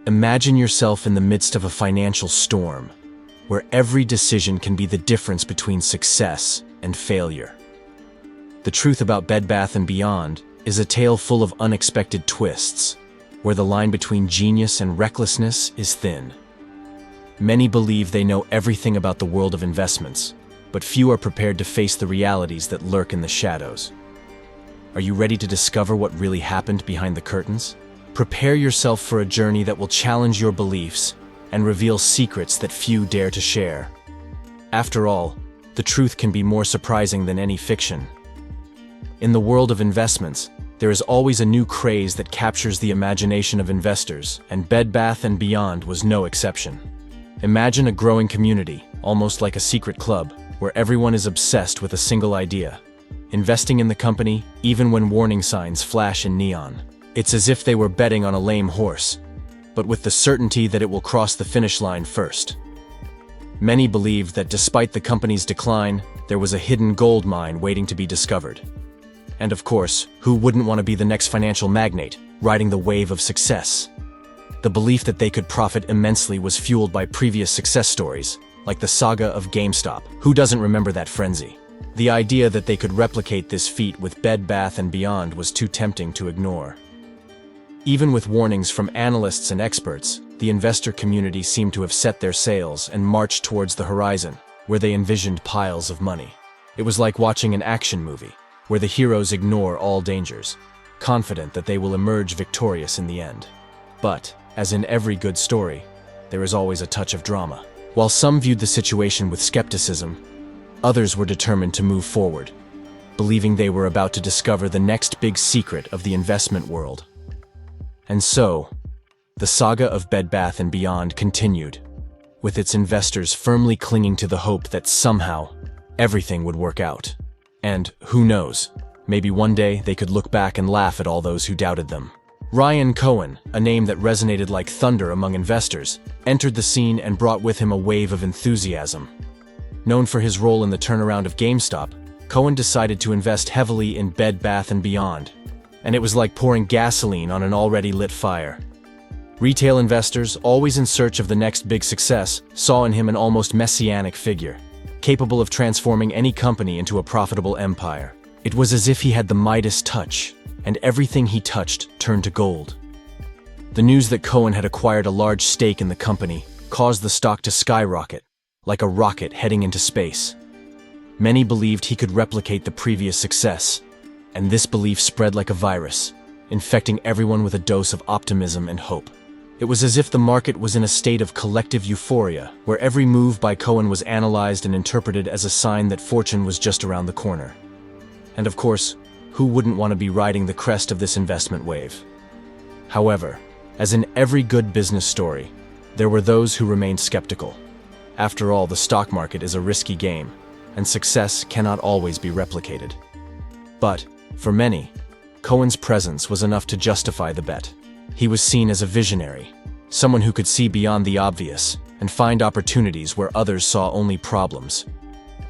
Imagine yourself in the midst of a financial storm, where every decision can be the difference between success and failure. The truth about Bed Bath & Beyond is a tale full of unexpected twists, where the line between genius and recklessness is thin. Many believe they know everything about the world of investments, but few are prepared to face the realities that lurk in the shadows. Are you ready to discover what really happened behind the curtains? Prepare yourself for a journey that will challenge your beliefs and reveal secrets that few dare to share. After all, the truth can be more surprising than any fiction. In the world of investments, there is always a new craze that captures the imagination of investors, and Bed Bath & Beyond was no exception. Imagine a growing community, almost like a secret club, where everyone is obsessed with a single idea: investing in the company, even when warning signs flash in neon. It's as if they were betting on a lame horse, but with the certainty that it will cross the finish line first. Many believed that despite the company's decline, there was a hidden gold mine waiting to be discovered. And of course, who wouldn't want to be the next financial magnate, riding the wave of success? The belief that they could profit immensely was fueled by previous success stories, like the saga of GameStop. Who doesn't remember that frenzy? The idea that they could replicate this feat with Bed Bath & Beyond was too tempting to ignore. Even with warnings from analysts and experts, the investor community seemed to have set their sails and marched towards the horizon, where they envisioned piles of money. It was like watching an action movie, where the heroes ignore all dangers, confident that they will emerge victorious in the end. But, as in every good story, there is always a touch of drama. While some viewed the situation with skepticism, others were determined to move forward, believing they were about to discover the next big secret of the investment world. And so, the saga of Bed Bath & Beyond continued, with its investors firmly clinging to the hope that somehow, everything would work out. And, who knows, maybe one day they could look back and laugh at all those who doubted them. Ryan Cohen, a name that resonated like thunder among investors, entered the scene and brought with him a wave of enthusiasm. Known for his role in the turnaround of GameStop, Cohen decided to invest heavily in Bed Bath & Beyond, and it was like pouring gasoline on an already lit fire. Retail investors, always in search of the next big success, saw in him an almost messianic figure, capable of transforming any company into a profitable empire. It was as if he had the Midas touch, and everything he touched turned to gold. The news that Cohen had acquired a large stake in the company caused the stock to skyrocket, like a rocket heading into space. Many believed he could replicate the previous success, and this belief spread like a virus, infecting everyone with a dose of optimism and hope. It was as if the market was in a state of collective euphoria, where every move by Cohen was analyzed and interpreted as a sign that fortune was just around the corner. And of course, who wouldn't want to be riding the crest of this investment wave? However, as in every good business story, there were those who remained skeptical. After all, the stock market is a risky game, and success cannot always be replicated. But, for many, Cohen's presence was enough to justify the bet. He was seen as a visionary, someone who could see beyond the obvious and find opportunities where others saw only problems.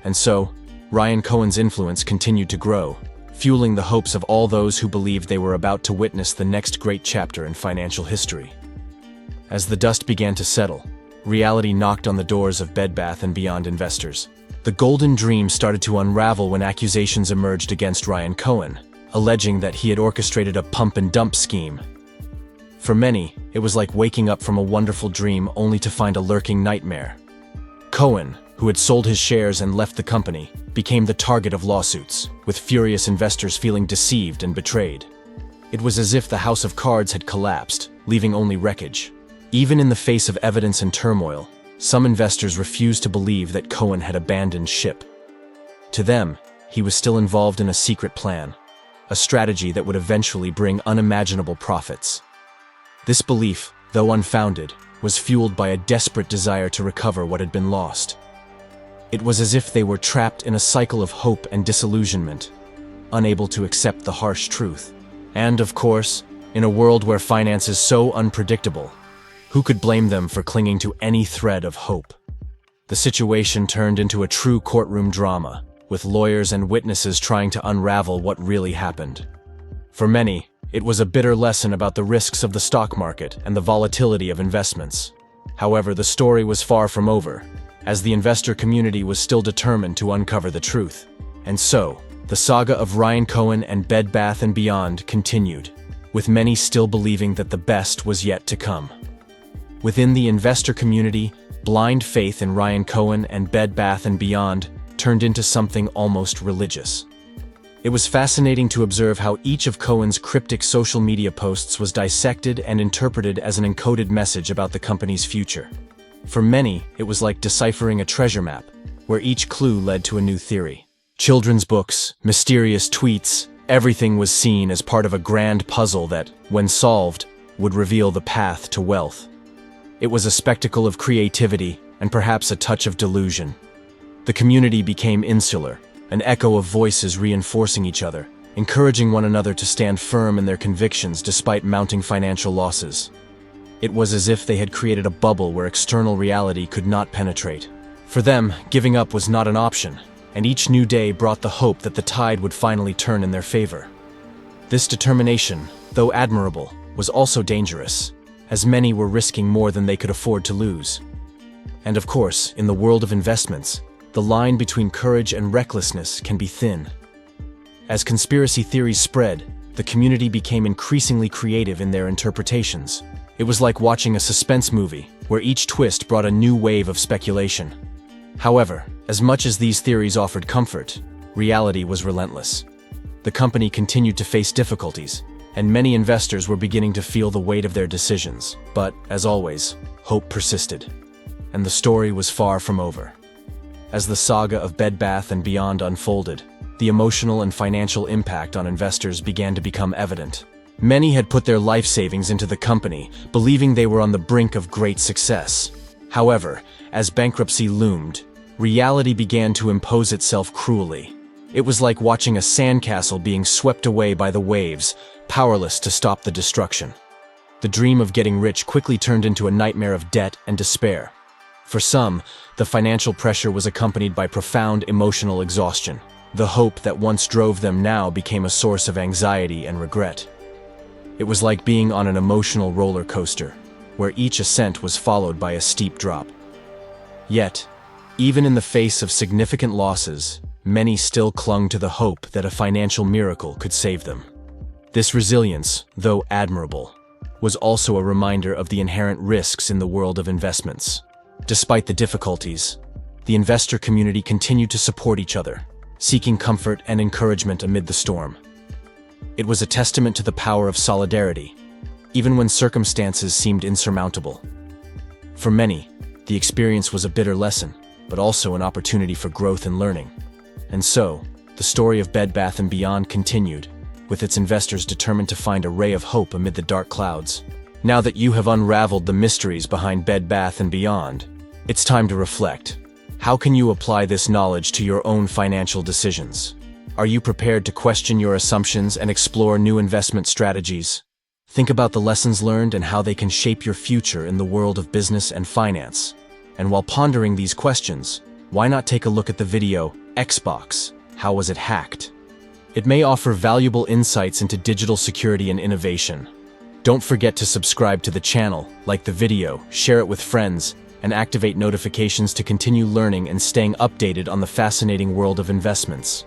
And so, Ryan Cohen's influence continued to grow, fueling the hopes of all those who believed they were about to witness the next great chapter in financial history. As the dust began to settle, reality knocked on the doors of Bed Bath & Beyond investors. The golden dream started to unravel when accusations emerged against Ryan Cohen, alleging that he had orchestrated a pump-and-dump scheme. For many, it was like waking up from a wonderful dream only to find a lurking nightmare. Cohen, who had sold his shares and left the company, became the target of lawsuits, with furious investors feeling deceived and betrayed. It was as if the house of cards had collapsed, leaving only wreckage. Even in the face of evidence and turmoil, some investors refused to believe that Cohen had abandoned ship. To them, he was still involved in a secret plan, a strategy that would eventually bring unimaginable profits. This belief, though unfounded, was fueled by a desperate desire to recover what had been lost. It was as if they were trapped in a cycle of hope and disillusionment, unable to accept the harsh truth. And, of course, in a world where finance is so unpredictable, who could blame them for clinging to any thread of hope? The situation turned into a true courtroom drama, with lawyers and witnesses trying to unravel what really happened. For many, It was a bitter lesson about the risks of the stock market and the volatility of investments. However, the story was far from over, as the investor community was still determined to uncover the truth. And so, the saga of Ryan Cohen and Bed Bath & Beyond continued, with many still believing that the best was yet to come. Within the investor community, blind faith in Ryan Cohen and Bed Bath & Beyond turned into something almost religious. It was fascinating to observe how each of Cohen's cryptic social media posts was dissected and interpreted as an encoded message about the company's future. For many, it was like deciphering a treasure map, where each clue led to a new theory. Children's books, mysterious tweets, everything was seen as part of a grand puzzle that, when solved, would reveal the path to wealth. It was a spectacle of creativity and perhaps a touch of delusion. The community became insular, an echo of voices reinforcing each other, encouraging one another to stand firm in their convictions despite mounting financial losses. It was as if they had created a bubble where external reality could not penetrate. For them, giving up was not an option, and each new day brought the hope that the tide would finally turn in their favor. This determination, though admirable, was also dangerous, as many were risking more than they could afford to lose. And of course, in the world of investments, the line between courage and recklessness can be thin. As conspiracy theories spread, the community became increasingly creative in their interpretations. It was like watching a suspense movie, where each twist brought a new wave of speculation. However, as much as these theories offered comfort, reality was relentless. The company continued to face difficulties, and many investors were beginning to feel the weight of their decisions. But, as always, hope persisted. And the story was far from over. As the saga of Bed Bath & Beyond unfolded, the emotional and financial impact on investors began to become evident. Many had put their life savings into the company, believing they were on the brink of great success. However, as bankruptcy loomed, reality began to impose itself cruelly. It was like watching a sandcastle being swept away by the waves, powerless to stop the destruction. The dream of getting rich quickly turned into a nightmare of debt and despair. For some, the financial pressure was accompanied by profound emotional exhaustion. The hope that once drove them now became a source of anxiety and regret. It was like being on an emotional roller coaster, where each ascent was followed by a steep drop. Yet, even in the face of significant losses, many still clung to the hope that a financial miracle could save them. This resilience, though admirable, was also a reminder of the inherent risks in the world of investments. Despite the difficulties, the investor community continued to support each other, seeking comfort and encouragement amid the storm. It was a testament to the power of solidarity, even when circumstances seemed insurmountable. For many, the experience was a bitter lesson, but also an opportunity for growth and learning. And so, the story of Bed Bath & Beyond continued, with its investors determined to find a ray of hope amid the dark clouds. Now that you have unraveled the mysteries behind Bed Bath & Beyond, it's time to reflect. How can you apply this knowledge to your own financial decisions? Are you prepared to question your assumptions and explore new investment strategies? Think about the lessons learned and how they can shape your future in the world of business and finance. And while pondering these questions, why not take a look at the video, Xbox, How Was It Hacked? It may offer valuable insights into digital security and innovation. Don't forget to subscribe to the channel, like the video, share it with friends, and activate notifications to continue learning and staying updated on the fascinating world of investments.